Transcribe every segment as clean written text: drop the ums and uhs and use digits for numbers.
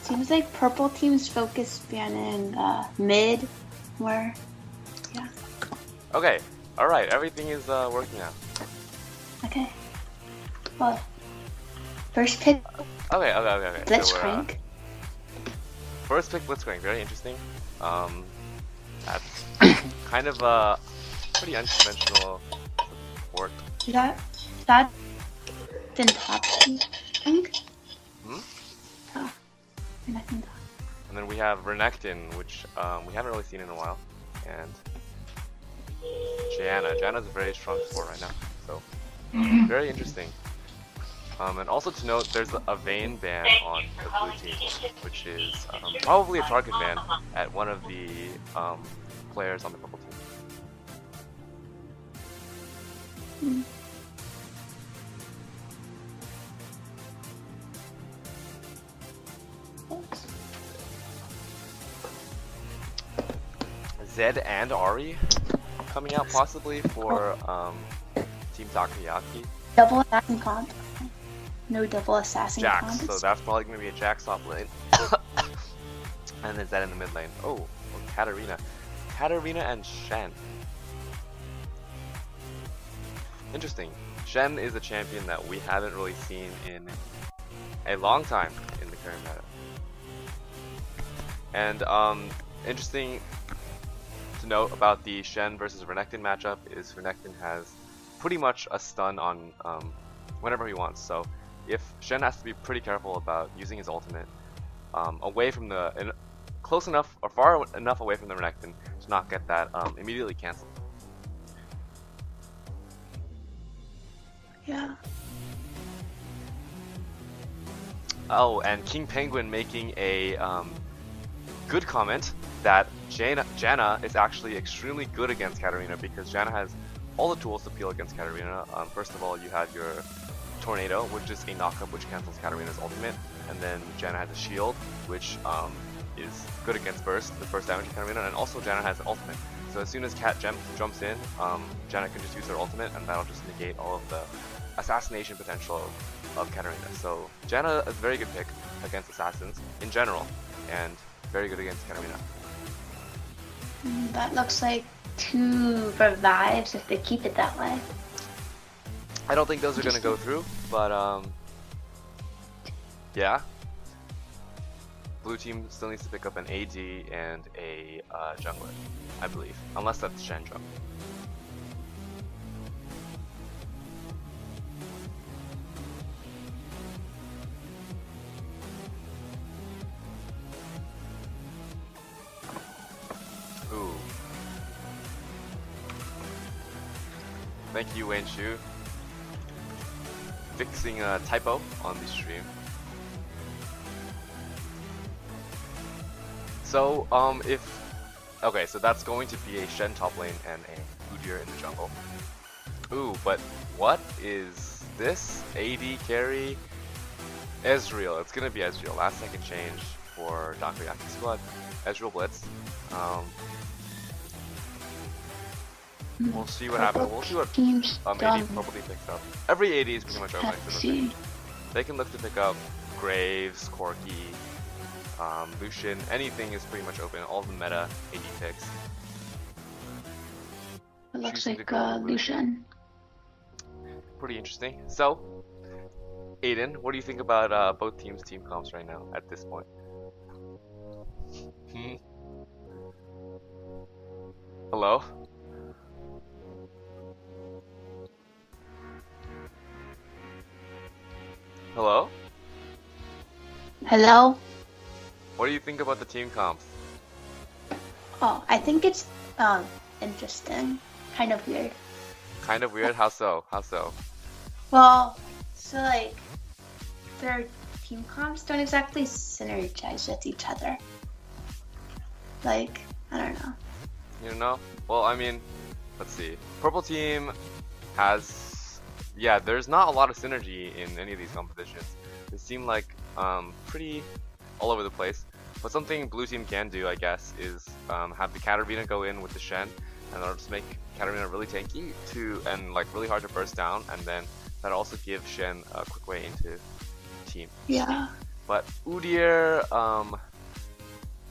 Seems like purple team's focus banning mid more. Yeah. Okay, alright, everything is working out. Okay. Well, first pick Okay. Blitzcrank. First pick Blitzcrank, very interesting. That's kind of a pretty unconventional support. That's in top, I think. Hmm? Oh, Renekton top. And then we have Renekton, which we haven't really seen in a while. And Janna's a very strong support right now, so very interesting. And also to note, there's a Vayne ban on the blue team, which is probably a target ban at one of the players on the purple team. Zed and Ari coming out possibly for Team Takoyaki. Double assassin comp. No double assassin Jax, comp. so that's probably going to be a Jax top lane. And then Zed in the mid lane. Oh, Katarina. Katarina and Shen. Interesting. Shen is a champion that we haven't really seen in a long time in the current meta. And interesting to note about the Shen versus Renekton matchup is Renekton has pretty much a stun on whenever he wants. So if Shen has to be pretty careful about using his ultimate away from the close enough or far enough away from the Renekton to not get that immediately cancelled. Yeah. Oh, and King Penguin making a good comment that Janna is actually extremely good against Katarina because Janna has all the tools to peel against Katarina. First of all, you have your Tornado, which is a knockup which cancels Katarina's ultimate, and then Janna has a shield, which is good against burst, the burst damage of Katarina, and also Janna has an ultimate. So as soon as Kat jumps in, Janna can just use her ultimate, and that'll just negate all of the assassination potential of Katarina. So Janna is a very good pick against assassins in general, and very good against Katarina. That looks like 2 revives if they keep it that way. I don't think those are going to go through, but yeah. Blue team still needs to pick up an AD and a jungler, I believe, unless that's Shen jump. Ooh. Thank you, Wayne Shu, fixing a typo on the stream. So, okay, so that's going to be a Shen top lane and a Udyr in the jungle. Ooh, but what is this? AD carry? Ezreal, it's gonna be Ezreal. Last second change for Takoyaki squad. Ezreal Blitz. We'll see what happens. We'll see what AD probably picks up. Every AD is pretty much open. They can look to pick up Graves, Corki, Lucian, anything is pretty much open. All the meta AD picks. It looks like Lucian. Pretty interesting. So, Aiden, what do you think about both teams' team comps right now at this point? Hello? Hello? Hello? What do you think about the team comps? Oh, I think it's interesting. Kind of weird. Kind of weird? How so? How so? Well, so like their team comps don't exactly synergize with each other. Like, I don't know. You don't know? Well, I mean, let's see. Purple team has, yeah, there's not a lot of synergy in any of these competitions. They seem like pretty all over the place. But something blue team can do, I guess, is have the Katarina go in with the Shen, and that'll just make Katarina really tanky and like really hard to burst down, and then that'll also give Shen a quick way into team. Yeah. But Udyr,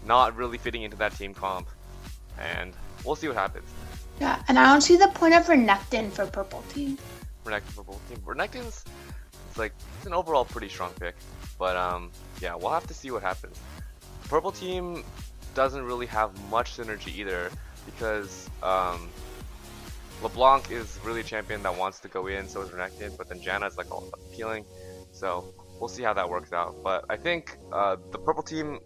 not really fitting into that team comp, and we'll see what happens. Yeah, and I don't see the point of Renekton for purple team. Renekton for purple team. Renekton's it's an overall pretty strong pick, but yeah, we'll have to see what happens. Purple team doesn't really have much synergy either because LeBlanc is really a champion that wants to go in, so is Renekton, but then Janna is like all appealing, so we'll see how that works out. But I think the purple team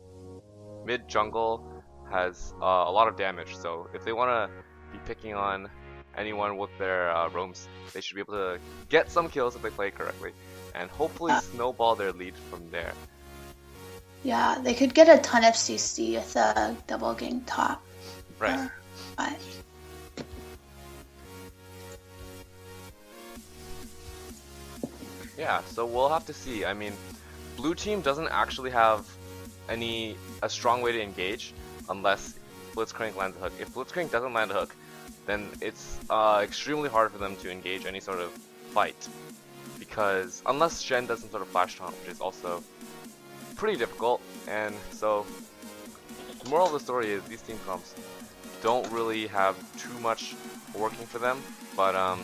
mid jungle has a lot of damage, so if they want to be picking on anyone with their roams, they should be able to get some kills if they play correctly, and hopefully snowball their lead from there. Yeah, they could get a ton of CC with a double gang top. Right. Yeah, so we'll have to see. I mean, blue team doesn't actually have a strong way to engage unless Blitzcrank lands a hook. If Blitzcrank doesn't land a hook, then it's extremely hard for them to engage any sort of fight, because unless Shen doesn't sort of flash taunt, which is also pretty difficult. And so the moral of the story is these team comps don't really have too much working for them, but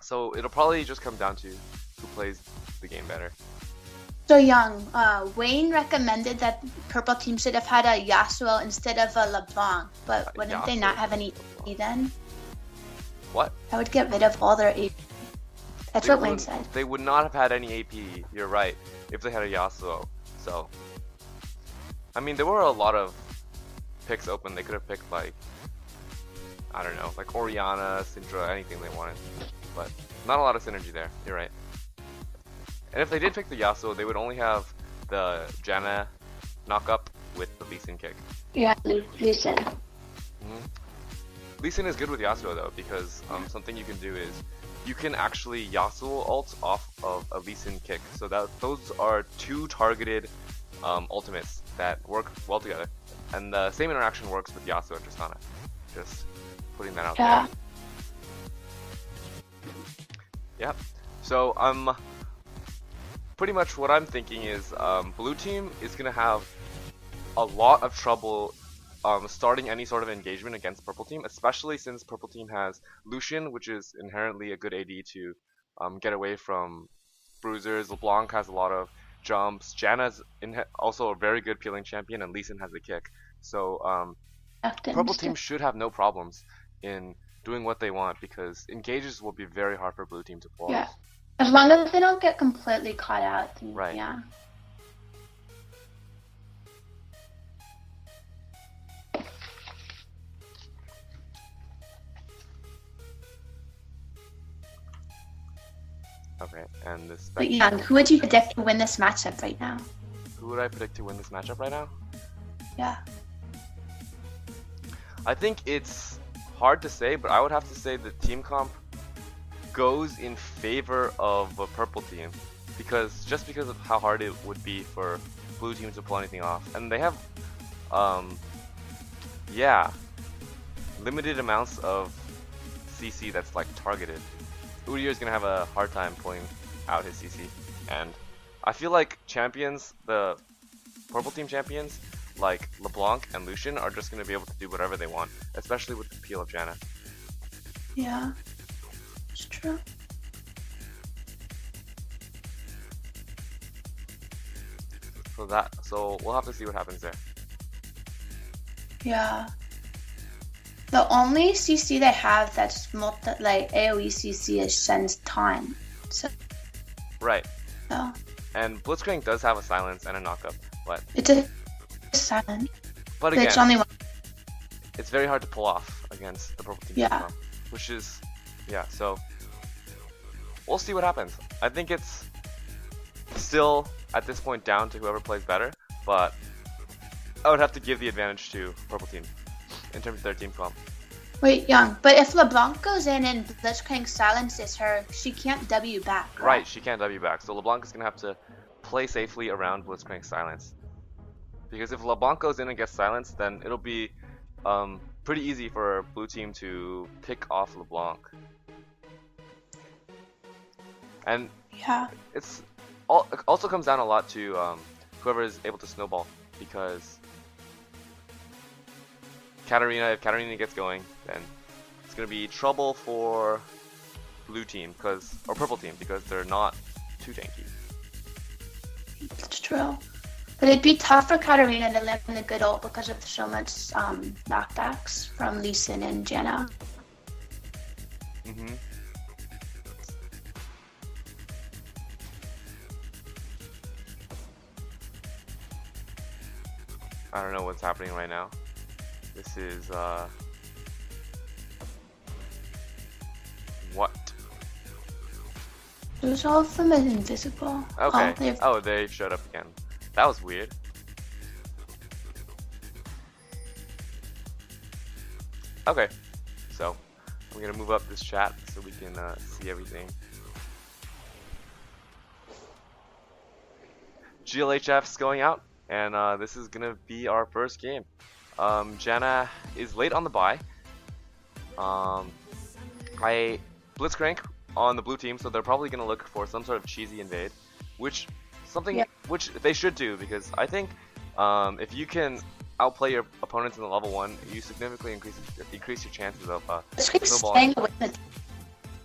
so it'll probably just come down to who plays the game better. So Young, Wayne recommended that purple team should have had a Yasuo instead of a LeBlanc, but wouldn't they not have any AP then? What? That would get rid of all their AP. That's what Wayne said. They would not have had any AP, you're right, if they had a Yasuo. So, I mean, there were a lot of picks open. They could have picked, like, I don't know, like Orianna, Syndra, anything they wanted, but not a lot of synergy there, you're right. And if they did pick the Yasuo, they would only have the Janna knock-up with the Lee Sin kick. Yeah, Lee Sin. Lee Sin is good with Yasuo though, because something you can do is you can actually Yasuo ult off of a Lee Sin kick. So those are two targeted ultimates that work well together. And the same interaction works with Yasuo and Tristana. Just putting that out there. Yep. So pretty much what I'm thinking is blue team is gonna have a lot of trouble starting any sort of engagement against purple team, especially since purple team has Lucian, which is inherently a good AD to get away from bruisers. LeBlanc has a lot of jumps. Janna's also a very good peeling champion, and Lee Sin has the kick. So purple team should have no problems in doing what they want, because engages will be very hard for blue team to pull. Yeah, as long as they don't get completely caught out. Right. Yeah. Okay, and this. But yeah, who would you predict to win this matchup right now? Who would I predict to win this matchup right now? Yeah. I think it's hard to say, but I would have to say the team comp goes in favor of a purple team, because of how hard it would be for blue team to pull anything off, and they have limited amounts of CC that's like targeted. Udyr is gonna have a hard time pulling out his CC, and I feel like champions, the purple team champions like LeBlanc and Lucian, are just gonna be able to do whatever they want, especially with the peel of Janna. Yeah, it's true. So we'll have to see what happens there. Yeah. The only CC they have that's like AoE CC is Shen's taunt. So. Right. So. And Blitzcrank does have a silence and a knockup, but it's a silence. But again, it's only one. It's very hard to pull off against the purple team. Yeah. Which is, so we'll see what happens. I think it's still at this point down to whoever plays better, but I would have to give the advantage to purple team in terms of their team comp. Wait, Young, but if LeBlanc goes in and Blitzcrank silences her, she can't W back. Right, she can't W back. So LeBlanc is going to have to play safely around Blitzcrank's silence. Because if LeBlanc goes in and gets silenced, then it'll be pretty easy for blue team to pick off LeBlanc. And yeah, it also comes down a lot to whoever is able to snowball, because if Katarina gets going, then it's gonna be trouble for blue team or purple team, because they're not too tanky. It's true. But it'd be tough for Katarina to land the good ult because of so much knockbacks from Lee Sin and Janna. Mm-hmm. I don't know what's happening right now. This is what? Those all of them is invisible. Okay. Oh, they showed up again. That was weird. Okay, so I'm gonna move up this chat so we can see everything. GLHF's going out, and this is gonna be our first game. Janna is late on the bye. I Blitzcrank on the blue team, so they're probably gonna look for some sort of cheesy invade, which they should do, because I think if you can outplay your opponents in the level 1, you significantly increase your chances of snowballing.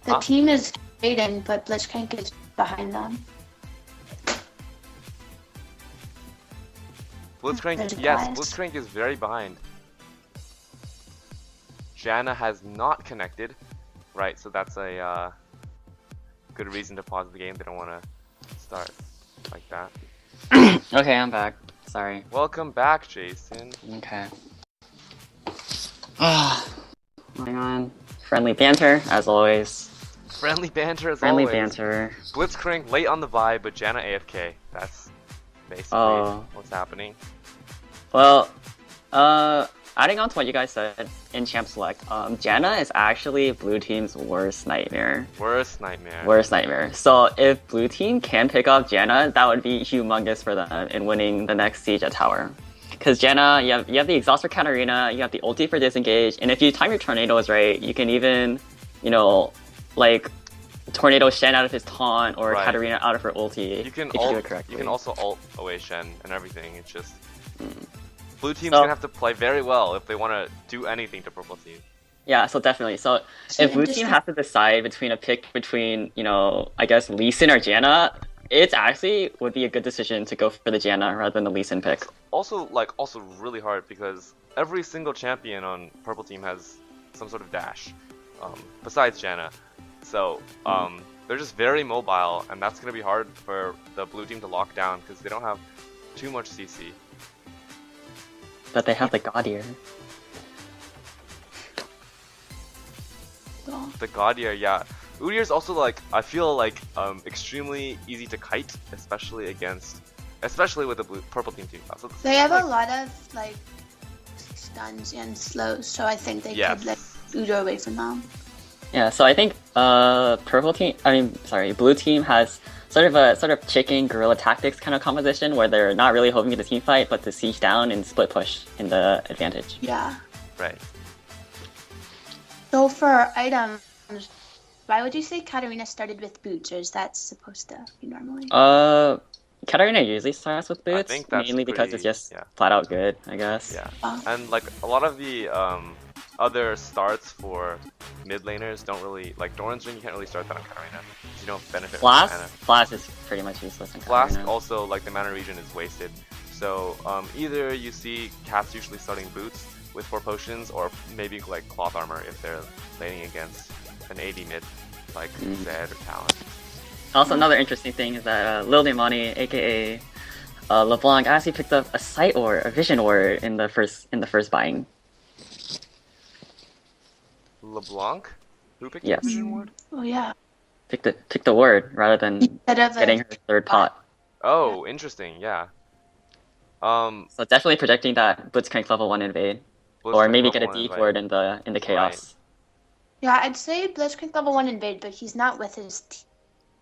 The team is waiting, but Blitzcrank is behind them. Blitzcrank is very behind. Janna has not connected. Right, so that's a good reason to pause the game. They don't want to start like that. Okay, I'm back. Sorry. Welcome back, Jason. Okay. Hang on. Friendly banter, as always. Friendly banter, as Friendly always. banter. Blitzcrank late on the vibe, but Janna AFK. That's basically what's happening. Well, adding on to what you guys said in Champ Select, Janna is actually blue team's worst nightmare. Worst nightmare. Worst nightmare. So if blue team can pick up Janna, that would be humongous for them in winning the next siege at tower. Because Janna, you have the exhaust for Katarina, you have the ulti for disengage, and if you time your tornadoes right, you can even, like tornado Shen out of his taunt or Katarina out of her ulti. You can if you do it correctly. You can also ult away Shen and everything. It's just blue team's gonna have to play very well if they want to do anything to purple team. Yeah, so definitely. So if blue team has to decide between a pick between, I guess Lee Sin or Janna, it actually would be a good decision to go for the Janna rather than the Lee Sin pick. Also really hard because every single champion on purple team has some sort of dash, besides Janna. So they're just very mobile, and that's gonna be hard for the blue team to lock down because they don't have too much CC. But they have the God-Ear. The God-Ear, yeah. Udyr's also I feel extremely easy to kite, especially with the purple team too. So they have a lot of stuns and slows, so I think they could let Udyr away from them. Yeah, so I think blue team has sort of chicken guerrilla tactics kind of composition where they're not really hoping for the team fight, but to siege down and split push in the advantage. Yeah. Right. So for items, why would you say Katarina started with boots, or is that supposed to be normally? Katarina usually starts with boots, I think that's mainly because it's just flat out good, I guess. Yeah. And a lot of the other starts for mid laners don't really Doran's Ring. You can't really start that on Katarina because you don't benefit from mana. Flash is pretty much useless on Katarina. Flask also the mana regen is wasted. So either you see cats usually starting boots with 4 potions, or maybe cloth armor if they're laning against an AD mid Zed or Talon. Also, another interesting thing is that Lil Demani, aka LeBlanc, actually picked up a sight or a vision ward in the first buying. LeBlanc? Who picked Yes. the vision ward? Oh yeah. Picked the word rather than getting her third pot. Oh, interesting. Yeah. So definitely projecting that Blitzcrank level 1 invade, or maybe get a deep ward in the chaos. Right. Yeah, I'd say Blitzcrank level 1 invade, but he's not with his team.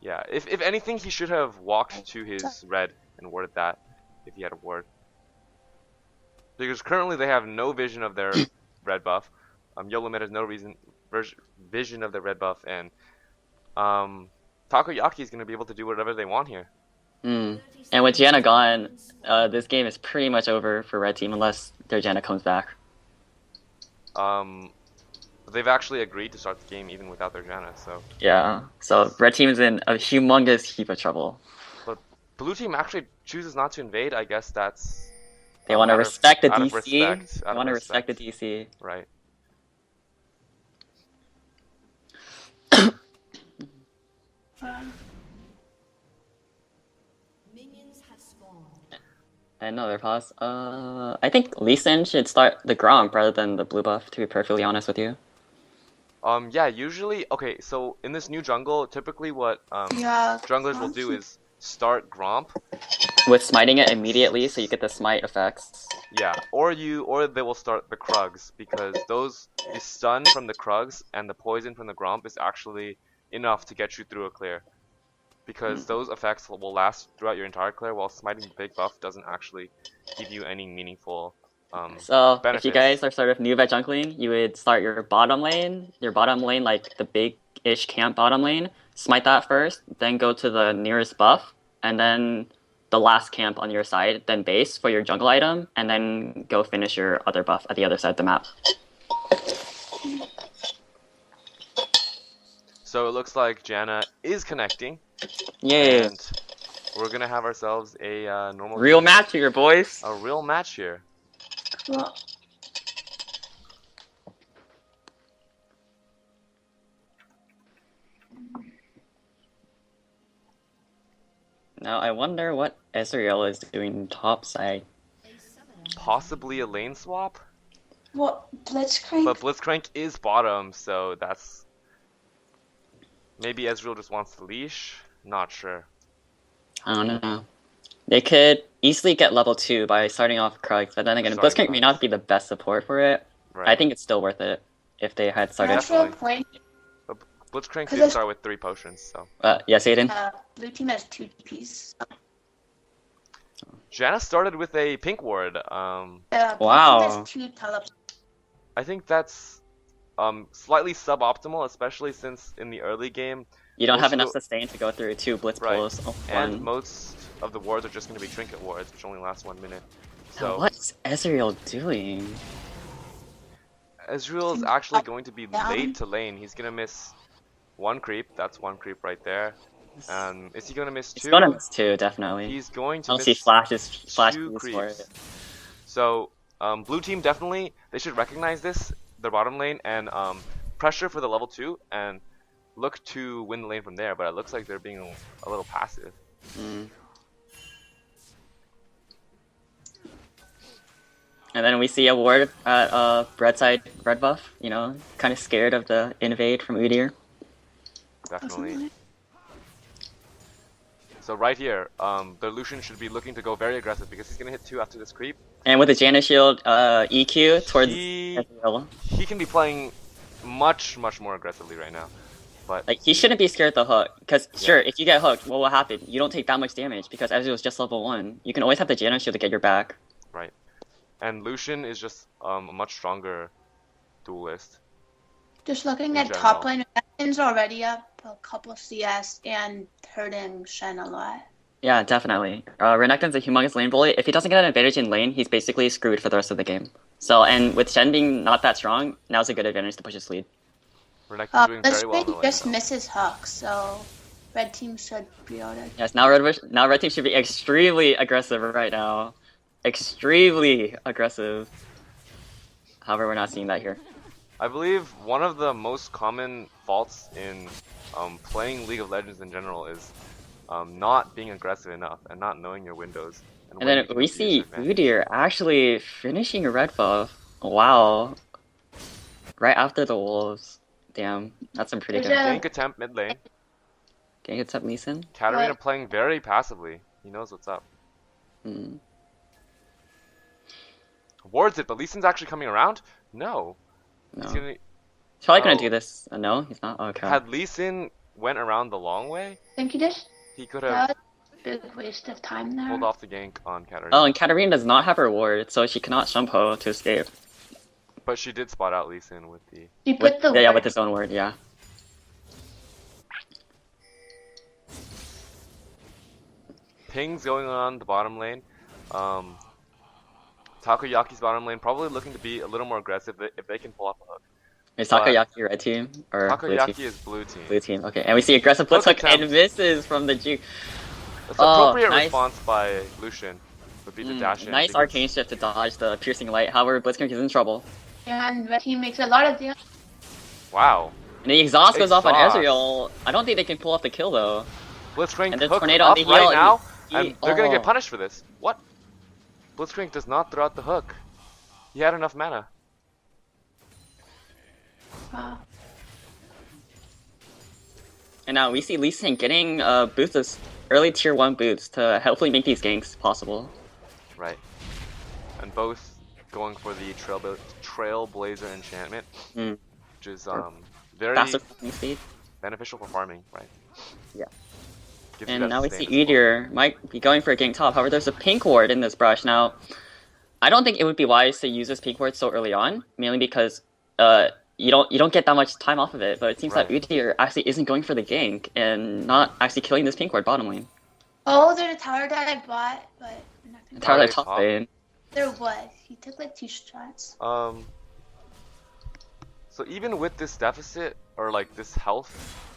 Yeah, if anything, he should have walked to his red and warded that if he had a ward. Because currently they have no vision of their red buff. YoloMid has no vision of their red buff, and Takoyaki is going to be able to do whatever they want here. And with Janna gone, this game is pretty much over for red team unless their Janna comes back. They've actually agreed to start the game even without their Janna, so. Yeah, so red team is in a humongous heap of trouble. But blue team actually chooses not to invade. I guess that's. They want to respect the out of DC. respect, They want to respect the DC. Right. Another pause. I think Lee Sin should start the Gromp rather than the blue buff, to be perfectly honest with you. Yeah, usually, okay, so in this new jungle, typically what junglers will do is start Gromp. With smiting it immediately, so you get the smite effects. Yeah, or they will start the Krugs, because the stun from the Krugs and the poison from the Gromp is actually enough to get you through a clear. Because those effects will last throughout your entire clear, while smiting the big buff doesn't actually give you any meaningful So benefits. if you guys are sort of new at jungling, you would start your bottom lane, like the big-ish camp bottom lane, smite that first, then go to the nearest buff, and then the last camp on your side, then base for your jungle item, and then go finish your other buff at the other side of the map. So it looks like Janna is connecting. Yay! And we're gonna have ourselves a normal Real match here, boys! A real match here. Cool. Now I wonder what Ezreal is doing top side. Possibly a lane swap? What, Blitzcrank? But Blitzcrank is bottom, so that's... Maybe Ezreal just wants the leash? Not sure. I don't know. They could easily get level 2 by starting off Krugs, but then again, Blitzcrank may not be the best support for it. Right. I think it's still worth it if they had started. Natural point. But Blitzcrank did start with 3 potions, so... Yes, Aiden? Blue team has 2 DPs. Janna started with a pink ward. Wow. Blue team has 2 teleports. I think that's slightly suboptimal, especially since in the early game... You don't have enough sustain to go through 2 blitz pulls. Oh, and most of the wards are just going to be trinket wards, which only last 1 minute. So what's Ezreal doing? Ezreal is actually going to be late to lane. He's going to miss 1 creep. That's 1 creep right there. Is he going to miss 2? He's going to miss 2, definitely. He's going to Unless miss he flashes 2 creeps. for it. So blue team definitely, they should recognize this, their bottom lane, and pressure for the level 2, and look to win the lane from there, but it looks like they're being a little passive. And then we see a ward at red side, red buff, you know, kind of scared of the invade from Udyr. Definitely. So right here, the Lucian should be looking to go very aggressive because he's going to hit 2 after this creep. And with the Janna shield EQ towards Ezreal. He can be playing much more aggressively right now. But like, he shouldn't be scared of the hook, because sure, if you get hooked, what will happen? You don't take that much damage, because Ezreal's just level 1. You can always have the Janna shield to get your back. Right. And Lucian is just a much stronger duelist. Just looking at top lane, Renekton's already up a couple CS and hurting Shen a lot. Yeah, definitely. Renekton's a humongous lane bully. If he doesn't get an advantage in lane, he's basically screwed for the rest of the game. So, and with Shen being not that strong, now's a good advantage to push his lead. Renekton's doing very well in the lane, just though. misses Huck, so red team should be able to... Yes, now red team should be extremely aggressive right now. Extremely aggressive. However, we're not seeing that here. I believe one of the most common faults in playing League of Legends in general is not being aggressive enough and not knowing your windows. And then we see Udyr actually finishing a red buff. Wow. Right after the wolves. Damn, that's some pretty good. Gank attempt mid lane. Gank attempt Lee Sin. Katarina playing very passively. He knows what's up. Wards it, but Lee Sin's actually coming around? No. No. He's probably gonna do this. No, he's not. Okay. Had Lee Sin went around the long way, think he did? He could have big waste of time there. pulled off the gank on Katarina. Oh, and Katarina does not have her ward, so she cannot Shumpo to escape. But she did spot out Lee Sin with the... He put the yeah, with his own word, yeah. pings going on the bottom lane. Takoyaki's bottom lane probably looking to be a little more aggressive if they can pull off a hook. Is Takoyaki red team or blue Takoyaki team? is blue team. Blue team. Okay, and we see aggressive blitz hook and attempt. misses from the juke. That's appropriate nice. response by Lucian. Would be to dash in. Nice because- arcane shift to dodge the piercing light. However, Blitzcrank is in trouble. And red team makes a lot of damage. Wow. And the exhaust goes off on Exhaust. Ezreal. I don't think they can pull off the kill though. Blitzcrank And the hook tornado up on the right heel, now, he- and they're gonna oh. get punished for this. What? Blitzcrank does not throw out the hook. He had enough mana. Wow. And now we see Lee Sin getting boosts, early tier 1 boots to hopefully make these ganks possible. Right. And both going for the Trailblazer enchantment, which is very Faster farming speed. beneficial for farming, right? Yeah. Gives you And that now we see sustained Edir might be going for a gank top. However, there's a pink ward in this brush. Now, I don't think it would be wise to use this pink ward so early on, mainly because you don't get that much time off of it. But it seems Right. that Edir actually isn't going for the gank and not actually killing this pink ward bottom lane. Oh, there's a tower that I bought, but I'm not gonna. Tower Tower top top. lane. There was. He took like 2 shots. So even with this deficit, or like this health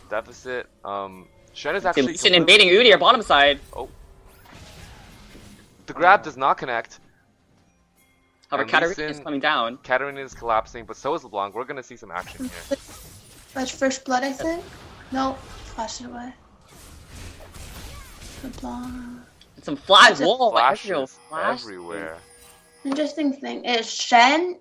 deficit, Shen is See actually Lee Sin invading Udyr bottom side. The grab does not connect. However, And Lee Katarina Sin- is coming down. Katarina is collapsing, but so is LeBlanc. We're gonna see some action here. That's first blood, I think. No, flash it away. LeBlanc. Some flash. That's a Whoa, Flashes Ezreal flash. everywhere. Interesting thing is Shen,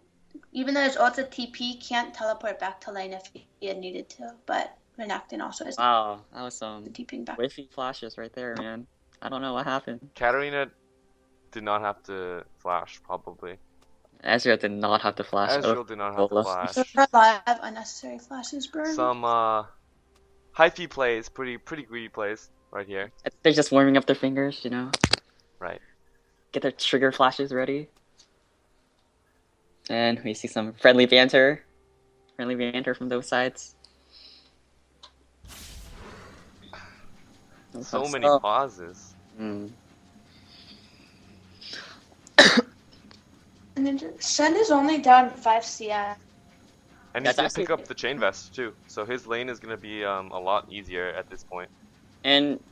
even though his ult's a TP, can't teleport back to lane if he had needed to. But Renekton also has Wow, that was some the TPing back. whiffy flashes right there, man. I don't know what happened. Katarina did not have to flash, probably. Ezreal did not have to flash. Ezreal did not have to Lola. flash. So for a lot of unnecessary flashes burn. Some hyphy plays, pretty greedy plays right here. They're just warming up their fingers, you know. Right. Get their trigger flashes ready. And we see some friendly banter. Friendly banter from those sides. So many pauses. Mm. And then Shen is only down 5 CS. And That's he's gonna actually- pick up the chain vest too, so his lane is gonna be a lot easier at this point. And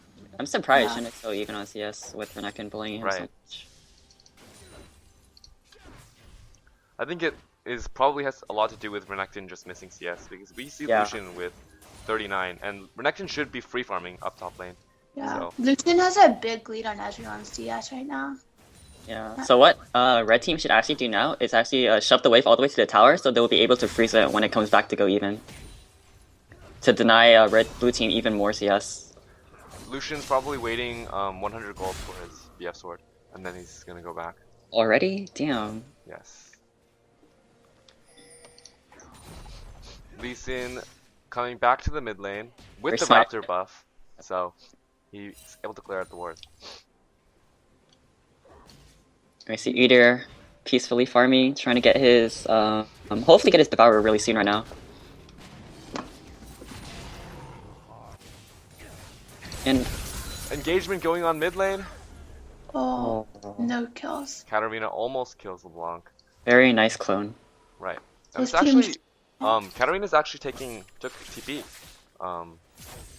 I'm surprised Yeah. Shen is so even on CS with Renekton bullying him so Right. much. I think it is probably has a lot to do with Renekton just missing CS, because we see Yeah. Lucian with 39, and Renekton should be free farming up top lane. Yeah. So- Lucian has a big lead on Ezreal on CS right now. Yeah. So what red team should actually do now is actually shove the wave all the way to the tower, so they'll be able to freeze it when it comes back to go even. To deny blue team even more CS. Lucian's probably waiting 100 gold for his BF sword, and then he's gonna go back. Already? Damn. Yes. Lee Sin coming back to the mid lane with Very the smart. Raptor buff, so he's able to clear out the ward. We see Edir peacefully farming, trying to get his, hopefully get his Devourer really soon right now. And Engagement going on mid lane. Oh, no kills. Katarina almost kills LeBlanc. very nice clone. Right. So And it's his team's- actually Katarina's actually took TP,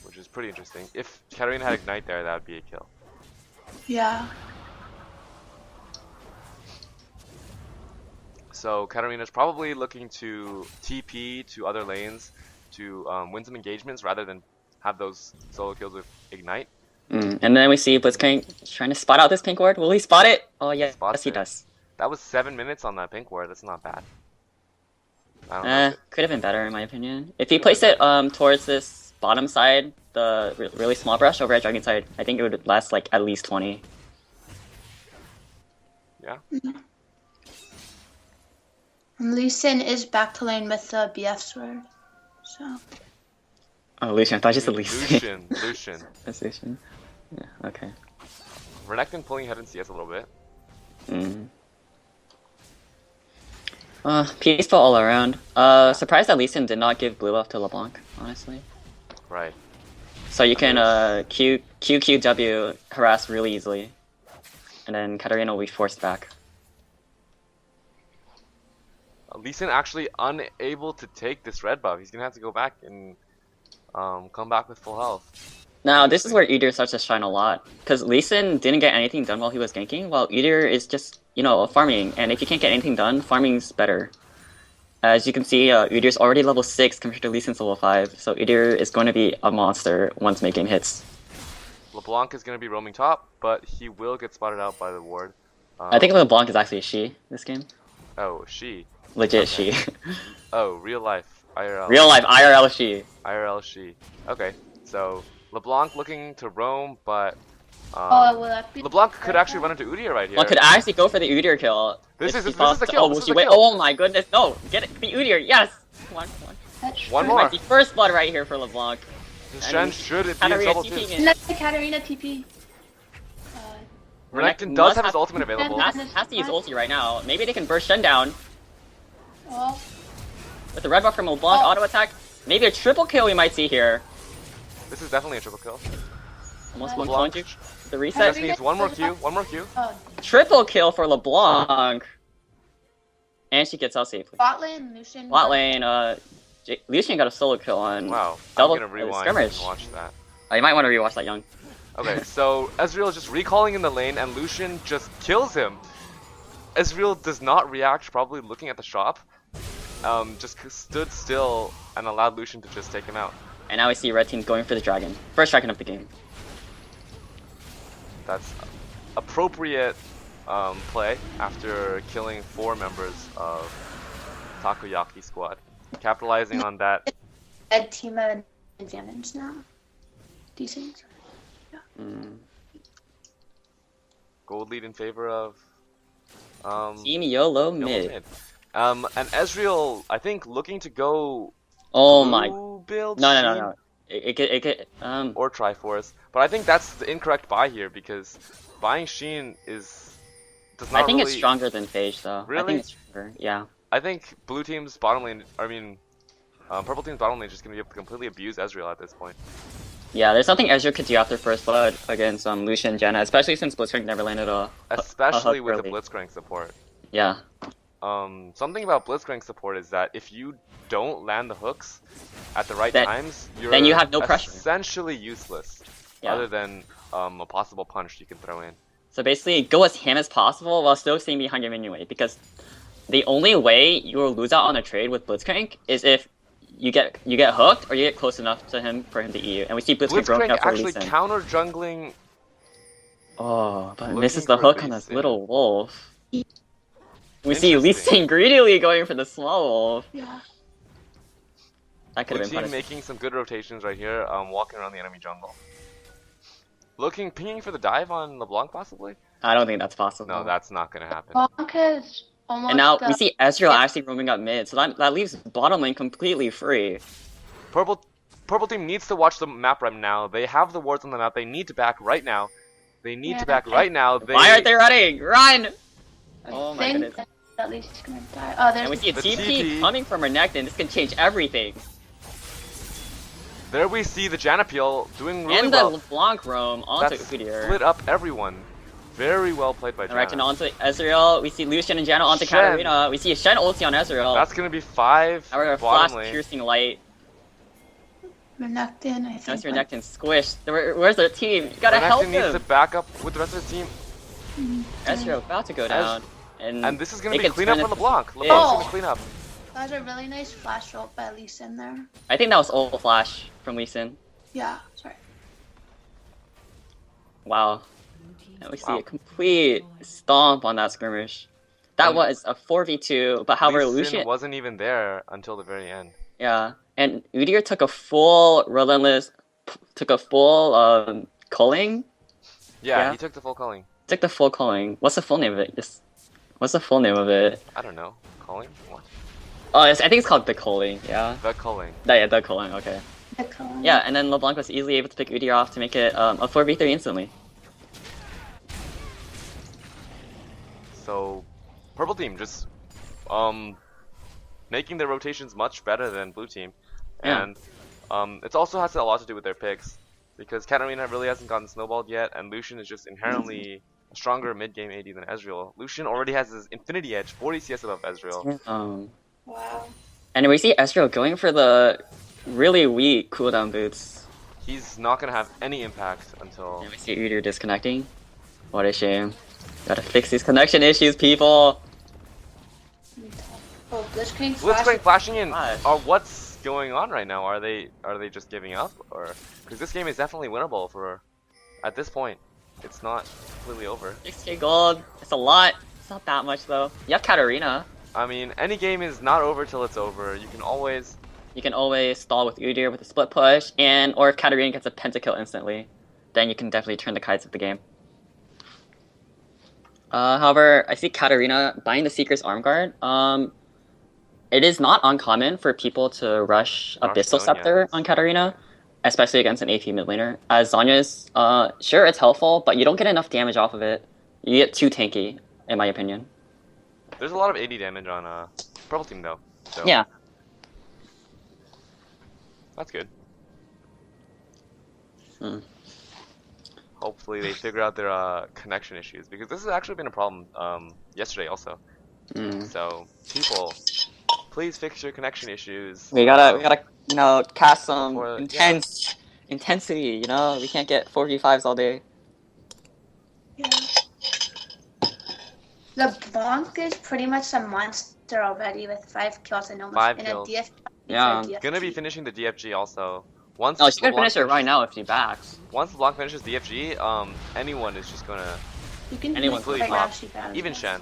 which is pretty interesting. If Katarina had Ignite there, that would be a kill. Yeah. So Katarina's probably looking to TP to other lanes to win some engagements rather than have those solo kills with Ignite. And then we see Blitzcrank trying to spot out this pink ward. Will he spot it? Oh yeah, Spots yes he it. does. That was 7 minutes on that pink ward. That's not bad. I don't know. Could have been better in my opinion. If he placed it towards this bottom side, the really small brush over at Dragon side, I think it would last like at least 20. Yeah. And Lee Sin is back to lane with the BF sword. So. Oh, Lucian. I thought just a Lucian. Lucian. That's Lucian. Yeah, okay. Renekton pulling ahead in CS a little bit. Peaceful all around. Surprised that Lee Sin did not give blue buff to LeBlanc, honestly. Right. So you can QQW harass really easily. And then Katarina will be forced back. Lee Sin actually unable to take this red buff. He's gonna have to go back and come back with full health. Now, this is where Udyr starts to shine a lot. Because Lee Sin didn't get anything done while he was ganking, while Udyr is just, you know, farming. And if you can't get anything done, farming's better. As you can see, Udyr's already level 6 compared to Lee Sin's level 5. So Udyr is going to be a monster once making hits. LeBlanc is gonna be roaming top, but he will get spotted out by the ward. I think LeBlanc is actually a she this game. Oh, she. Legit she. Oh, real life. IRL. Real life IRL she. IRL she. Okay, so LeBlanc looking to roam, but will that be LeBlanc could actually run into Udyr right here. One could actually go for the Udyr kill. This if is he the falls to- kill. Oh, This will is she the wait? kill. Oh my goodness, no! Get it, the Udyr, yes! Come on, come on. That's One true. more. Might be first blood right here for LeBlanc. Shen should be in Katarina trouble TPing too. it. Let the Katarina TP. Renekton does must have his have- ultimate available. Has to use ulti right now. Maybe they can burst Shen down Oh, with the red buff from LeBlanc Oh. auto attack. Maybe a triple kill we might see here. This is definitely a triple kill. Almost LeBlanc. 120. The Just reset. needs one more Q. One more Q. oh. Triple kill for LeBlanc. And she gets out safely. Bot lane, Lucian. Bot lane, Lucian got a solo kill on. Wow. Double- I'm gonna rewind skirmish. and watch that. Oh, you might want to rewatch that, Young. Okay, so Ezreal is just recalling in the lane, and Lucian just kills him. Ezreal does not react, probably looking at the shop. Just stood still and allowed Lucian to just take him out. And now we see red team going for the dragon. First dragon of the game. That's appropriate play after killing 4 members of Takoyaki squad. Capitalizing on that. Red team have an advantage now. Decent. Gold lead in favor of Team YoloMid. YoloMid. And Ezreal, I think, looking to go Oh blue my. build No. Sheen It could, or Triforce, but I think that's the incorrect buy here because buying Sheen does not I think really, it's stronger than Phage though. I Really? think it's stronger, yeah. I think blue team's bottom lane, purple team's bottom lane is just gonna be able to completely abuse Ezreal at this point. Yeah, there's nothing Ezreal could do after first blood against Lucian and Janna, especially since Blitzcrank never landed a Especially with the early. Blitzcrank support. Yeah. Something about Blitzcrank support is that if you don't land the hooks at the right Then- times, you're then you have no pressure. essentially useless, Yeah. other than a possible punch you can throw in. So basically, go as ham as possible while still staying behind your minion wave, because the only way you will lose out on a trade with Blitzcrank is if you get hooked or you get close enough to him for him to eat you. And we see Blitzcrank roaming Blitzcrank up for actually Lee Sin. counter jungling. Oh, but looking misses the for hook Lee on this Sin. little wolf. We see Lee Interesting. Sin greedily going for the small wolf. Yeah. That could Blue have been team punished. making some good rotations right here, walking around the enemy jungle. Pinging for the dive on LeBlanc possibly? I don't think that's possible. No, that's not gonna happen. Bonk is almost. And now the- we see Ezreal actually roaming up mid, so that leaves bottom lane completely free. Purple team needs to watch the map right now. They have the wards on the map. They need to back right now. They need Yeah. to back right now. Why aren't they running? Run! I Oh my think goodness. that at least he's gonna die. Oh, And we there's see a The TP TP. coming from Renekton. This can change everything. There we see the Janapeel doing really And the well. LeBlanc roam onto That Udyr. split up everyone. Very well played by Renekton Janna. onto Ezreal. We see Lucian and Janna onto Shen. Katarina. We see a Shen ulti on Ezreal. That's gonna be 5 Our flash bottom lane. piercing light. Renekton, I That's think. Renekton squished. Where's their team? You gotta help Renekton needs to them. back up with the rest of the team. Ezreal about to go down. And this is gonna they be can cleanup turn for it- LeBlanc. Yeah. LeBlanc's Oh. gonna clean up. That was a really nice flash ult by Lee Sin there. I think that was ult flash from Lee Sin. Yeah, sorry. Wow. And we see Wow. a complete stomp on that skirmish. That And- was a 4v2, but however, Lee Sin Lucian. wasn't even there until the very end. Yeah. And Udyr took a full relentless. Took a full culling. Yeah, Yeah. he took the full calling. Took the full culling. What's the full name of it? What's the full name of it? I don't know. Calling? What? Oh, I think it's called the culling. Yeah. The calling. Yeah, the culling. Okay. The color. Yeah, and then LeBlanc was easily able to pick Udyr off to make it a 4v3 instantly. So, purple team just making their rotations much better than blue team, Yeah. and it also has a lot to do with their picks. because Katarina really hasn't gotten snowballed yet, and Lucian is just inherently a stronger mid-game AD than Ezreal. Lucian already has his Infinity Edge, 40 CS above Ezreal. Wow. And we see Ezreal going for the really weak cooldown boots. He's not gonna have any impact until... And we see Udyr disconnecting. What a shame. Gotta fix these connection issues, people! Oh, Blitzcrank Blitzcrank flashing in. Flash. What's going on right now? Are they just giving up, or because this game is definitely winnable for at this point? It's not completely over. 6k gold. It's a lot. It's not that much though. You have Katarina. I mean, any game is not over till it's over. You can always stall with Udyr with a split push, or if Katarina gets a pentakill instantly, then you can definitely turn the tides of the game. However, I see Katarina buying the Seeker's Arm Guard. It is not uncommon for people to rush Abyssal Scepter on Katarina, especially against an AP mid laner. As Zanya's, sure, it's helpful, but you don't get enough damage off of it. You get too tanky, in my opinion. There's a lot of AD damage on Purple Team though. So Yeah. that's good. Hmm. Hopefully they figure out their connection issues, because this has actually been a problem yesterday also. So people, please fix your connection issues. We gotta, cast some Before- intensity. We can't get 4v5s all day. Yeah. LeBlanc is pretty much a monster already with 5 kills and almost 5 in kills. a DF. Yeah. DFG. Gonna be finishing the DFG also. Once Oh, she could LeBlanc finish it right now if she backs. Once LeBlanc finishes DFG, anyone is just gonna, You can Anyone do it completely right now pop. if she bans Even it. Shen.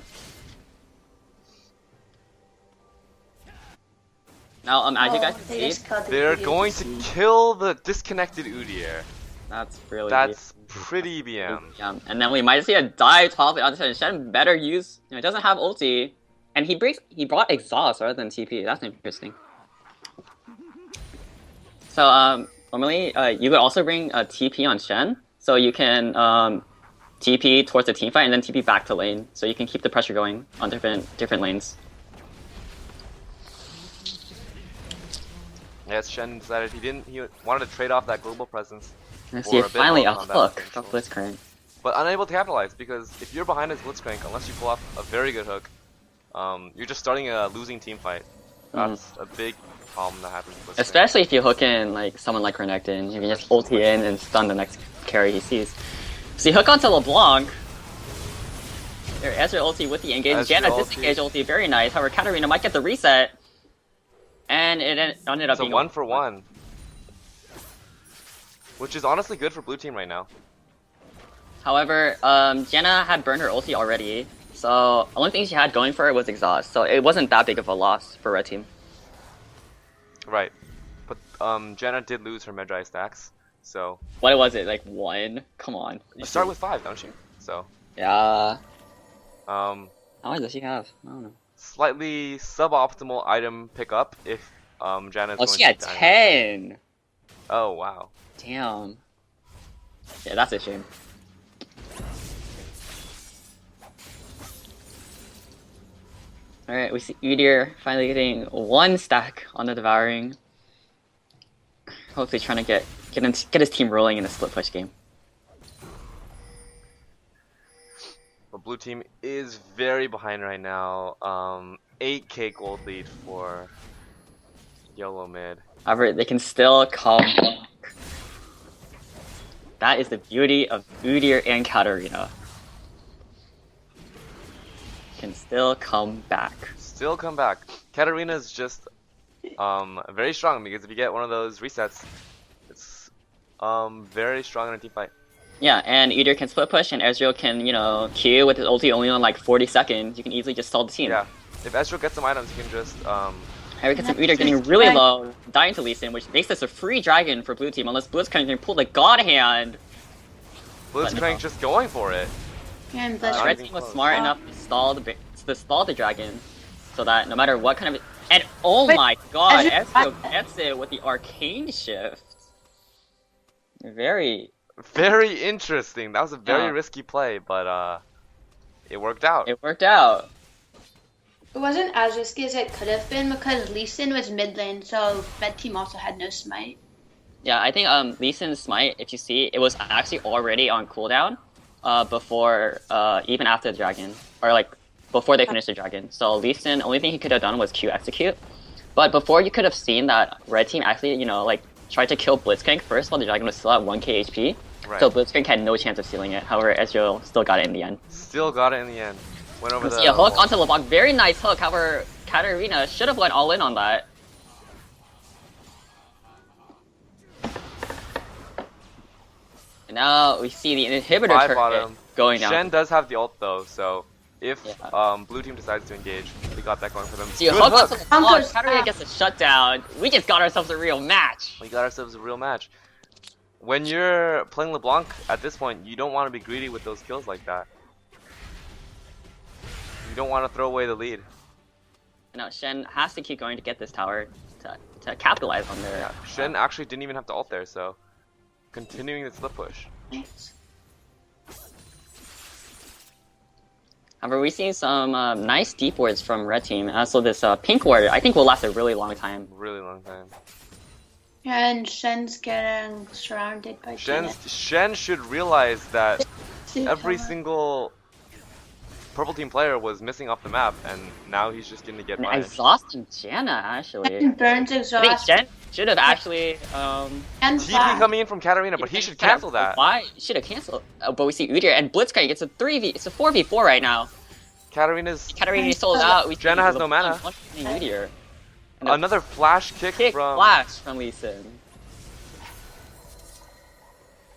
Now, as you guys they can just see, killed the They're video going to to see. kill the disconnected Udyr. that's really That's pretty BM. And then we might see a dive top. Shen better use. He doesn't have ulti, and he brought exhaust rather than TP. That's interesting. So normally you could also bring a TP on Shen, so you can TP towards the team fight and then TP back to lane, so you can keep the pressure going on different lanes. Yes, Shen decided he wanted to trade off that global presence. Let's Or see, a bit finally more a combat hook control. from Blitzcrank. But unable to capitalize, because if you're behind his Blitzcrank, unless you pull off a very good hook, you're just starting a losing team fight. That's a big problem that happens with Blitzcrank. Especially if you hook in someone like Renekton, you can just ulti in and stun the next carry he sees. So you hook onto LeBlanc. There, Ezreal ulti with the engage. Ezreal Janna ulti. disengage ulti, very nice. However, Katarina might get the reset. And it ended up It's a being 1-for-1. Which is honestly good for blue team right now. However, Janna had burned her ulti already, so the only thing she had going for her was exhaust, so it wasn't that big of a loss for red team. Right. But Janna did lose her Medjay stacks, so... What was it, like 1? Come on. You start with 5, don't you? So... Yeah. Um, How much does she have? I don't know. slightly suboptimal item pickup if Janna's Oh, going she had to die. 10! Oh, wow. Damn. Yeah, that's a shame. Alright, we see Udyr finally getting 1 stack on the Devouring. Hopefully trying to get his team rolling in a split push game. But blue team is very behind right now. 8k gold lead for YoloMid. However, they can still come back. That is the beauty of Udyr and Katarina. Can still come back. Still come back. Katarina's just very strong, because if you get one of those resets, it's very strong in a team fight. Yeah, and Udyr can split push, and Ezreal can, Q with his ulti only on like 40 seconds. You can easily just stall the team. Yeah. If Ezreal gets some items, you can just Here we get some Udyr getting really low, dying to Lee Sin, which makes this a free dragon for blue team, unless Blitzcrank can pull the God Hand. Blitzcrank just going for it. And Not Red even team was close. smart enough to stall the dragon, so that no matter what kind of... And oh Wait, my god, Ezreal- Ezreal gets it with the arcane shift. Very... Very interesting. That was a very Yeah. risky play, but it worked out. It worked out. it wasn't as risky as it could have been because Lee Sin was mid lane, so red team also had no smite. Yeah, I think Lee Sin's smite, if you see, it was actually already on cooldown before, even after the dragon. Or like, before they finished the dragon. So Lee Sin, only thing he could have done was Q execute. But before you could have seen that red team actually, you know, like, tried to kill Blitzcrank first while the dragon was still at 1k HP. Right. So Blitzcrank had no chance of sealing it. However, Ezreal still got it in the end. Still got it in the end. Went over the See a hook onto LeBlanc. Very nice hook. However, Katarina should have went all in on that. And now we see the inhibitor turret bottom. going down. Shen does have the ult though, so if Yeah. blue team decides to engage, they got that going for them. See a Good hook hook. onto LeBlanc. Uncle Katarina Snap. gets a shutdown. We just got ourselves a real match. We got ourselves a real match. When you're playing LeBlanc at this point, you don't want to be greedy with those kills like that. You don't want to throw away the lead. Now Shen has to keep going to get this tower to capitalize on their. Yeah, Shen actually didn't even have to ult there, so continuing the slip push. However, we see some nice deep wards from red team. Also, this pink ward I think will last a really long time. Really long time. Yeah, and Shen's getting surrounded by Shen should realize that every single. single purple team player was missing off the map, and now he's just gonna get And punished. exhausting Janna actually. And Burns I think exhaust. Shen should have actually And TP Flash. coming in from Katarina, but he should cancel that. Why? Should have canceled. But we see Udyr and Blitzcrank. It's a 3v. It's a 4v4 right now. Katarina's Katarina sold out. We Janna has no mana. Udyr. And another flash kick from flash from Lee Sin.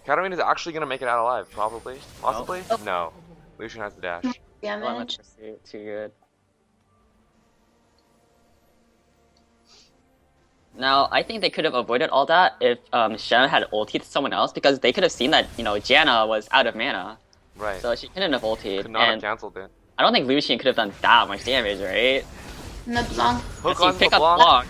Katarina's actually gonna make it out alive, probably, possibly. Nope. No, Lucian has the dash. Damage. Too good. Now, I think they could have avoided all that if Shen had ultied someone else, because they could have seen that, you know, Janna was out of mana. Right. So she couldn't have ultied. Could not have And cancelled it. I don't think Lucian could have done that much damage, right? LeBlanc. Hook Let's see, on pick up LeBlanc. Blanc.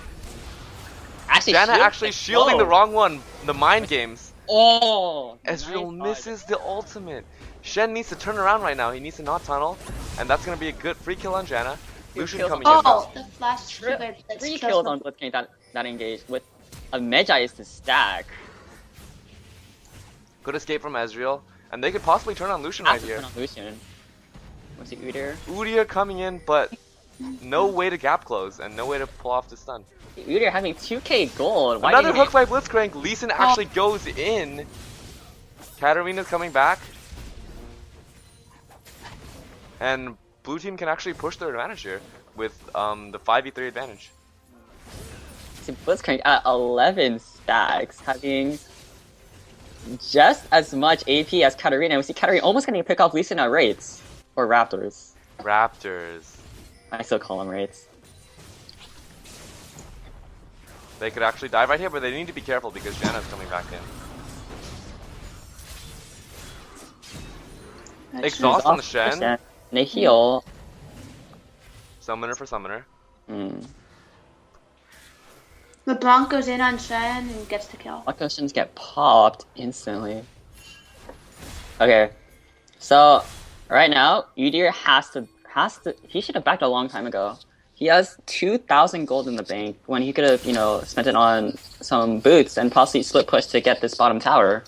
Actually, Janna shield- actually shielding the Whoa. wrong one. The mind games. Oh! Ezreal my God. misses the ultimate. Shen needs to turn around right now. He needs to not tunnel, and that's gonna be a good free kill on Janna. Lucian kills. coming in. Oh, the flash triggered. Let's 3 kill kills them. on Blitzcrank that engaged with a Magi to stack. Good escape from Ezreal, and they could possibly turn on Lucian right Has to here. turn on Lucian. What's it, Udyr? Udyr coming in, but no way to gap close and no way to pull off the stun. Udyr having 2k gold. Why Another didn't hook by Blitzcrank. Lee Sin actually goes in. Katarina's coming back. And blue team can actually push their advantage here with the 5v3 advantage. See Blitzcrank at 11 stacks, having just as much AP as Katarina. We see Katarina almost getting a pick off Lee Sin at Wraiths. Or Raptors. Raptors. I still call them Wraiths. They could actually dive right here, but they need to be careful because Janna's coming back in. Exhaust on the Shen. And they heal. Summoner for summoner. LeBlanc goes in on Shen and gets the kill. What cushions get popped instantly? Okay, so right now Udyr has to. He should have backed a long time ago. He has 2,000 gold in the bank when he could have, you know, spent it on some boots and possibly split push to get this bottom tower.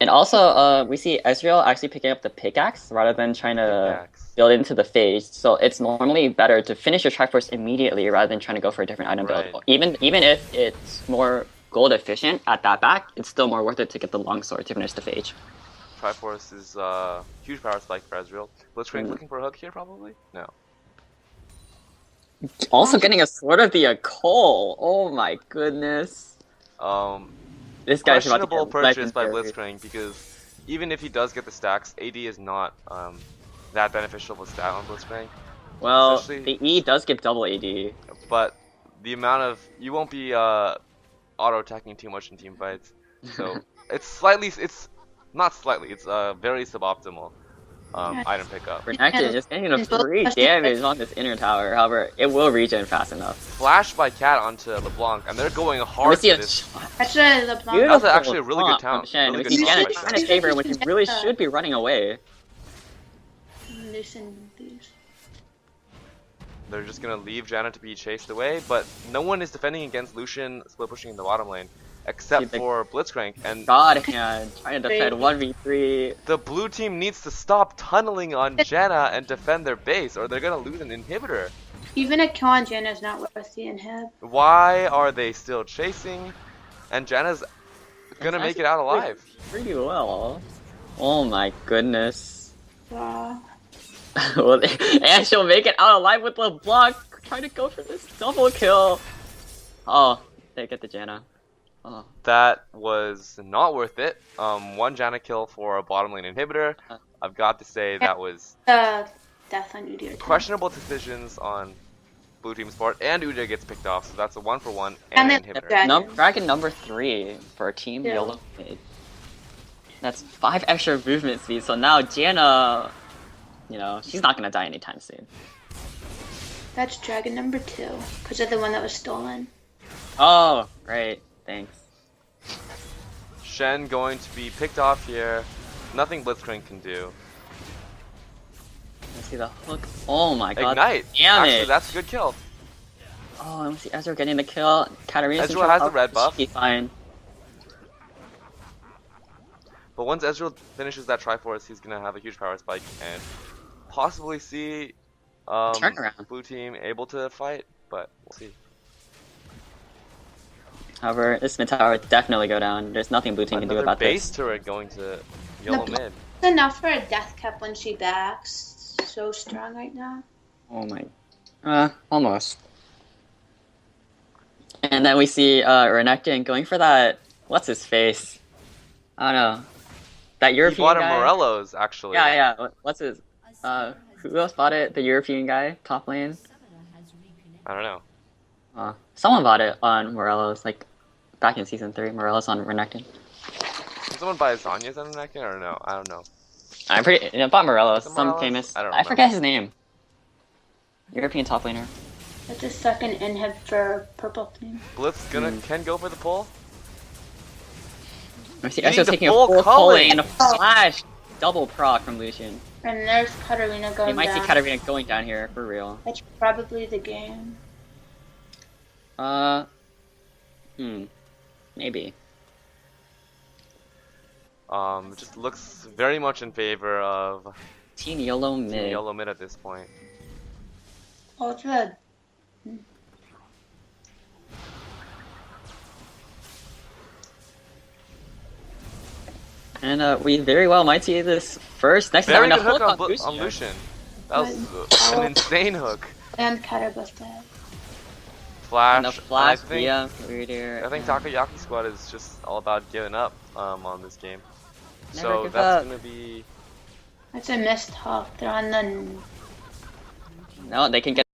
And also, we see Ezreal actually picking up the pickaxe rather than trying to Pickaxe. build into the phase. So it's normally better to finish your Triforce immediately rather than trying to go for a different item Right. build. Even if it's more gold efficient at that back, it's still more worth it to get the longsword to finish the phase. Triforce is huge power spike for Ezreal. Blitzcrank looking for a hook here, probably? No. Also getting a Sword of the Occult. Oh my goodness. This guy's about to Questionable get purchase by legendary. Blitzcrank because even if he does get the stacks, AD is not that beneficial of a stat on Blitzcrank. Well, Especially- the E does give double AD. But the amount of you won't be auto attacking too much in team fights, so it's not slightly, it's very suboptimal item pickup. Renekton is getting a free damage on this inner tower. However, it will regen fast enough. Flash by Cat onto LeBlanc, and they're going We hard see for a this. Actually, LeBlanc. beautiful That's actually a really good taunt from taunt. Shen. Really We good see taunt Janna by trying Shen. to favor when he really should be running away. Loosen these. they're just gonna leave Janna to be chased away, but no one is defending against Lucian split pushing in the bottom lane, except for Blitzcrank. And God hand trying to defend 1v3. the blue team needs to stop tunneling on Janna and defend their base, or they're gonna lose an inhibitor. Even a kill on Janna is not worth the inhib. Why are they still chasing? And Janna's gonna make it out alive. Pretty well. Oh my goodness. Wow. Well, and she'll make it out alive with the block. Trying to go for this double kill. Oh, they get the Janna. Oh. That was not worth it. One Janna kill for a bottom lane inhibitor. I've got to say that was Death on Udyr. questionable decisions on blue team's part, and Udyr gets picked off, so that's a 1-for-1 and an inhibitor. Dragon number 3 for Team YoloMid. That's 5 extra movement speed, so now Janna, you know, she's not gonna die anytime soon. That's dragon number 2, because of the one that was stolen. Oh, great. Thanks. Shen going to be picked off here. Nothing Blitzcrank can do. Let's see the hook. Oh my god. Ignite! Damn Actually, it! that's a good kill. Oh, let me see Ezreal getting the kill. Katarina's Ezreal has the red buff. She'll be fine. But once Ezreal finishes that Triforce, he's gonna have a huge power spike and possibly see Turnaround. blue team able to fight, but we'll see. However, this mid tower would definitely go down. There's nothing blue team can do about base this. turret going to YoloMid. Enough for a death cap when she backs. So strong right now. Oh my. Almost. And then we see Renekton going for that. What's his face? I don't know. That European He bought guy. a Morello's actually. Yeah. What's his? Who else bought it? The European guy, top lane. I don't know. Someone bought it on Morello's, like back in season 3. Morello's on Renekton. Did someone buy Zanya's on Renekton or no? I don't know. I'm pretty. I bought Morello's. Some Morello's? famous. I don't I forget his name. European top laner. That's a second inhib for purple team. Blitz can go for the pull. I see Needing Ezreal the taking a full full culling. and a flash double proc from Lucian. And there's Katarina going You might down. see Katarina going down here for real. That's probably the game. Maybe. Just looks very much in favor of Team YoloMid. YoloMid at this point. Ultra. And we very well might see this first next Very time good hook on on Lucian. That was an insane hook. And Katar both dead. Flash. And the flash, I think Takoyaki squad is just all about giving up on this game. Never So give that's up. gonna be. That's a missed hawk. They're on the. No, they can get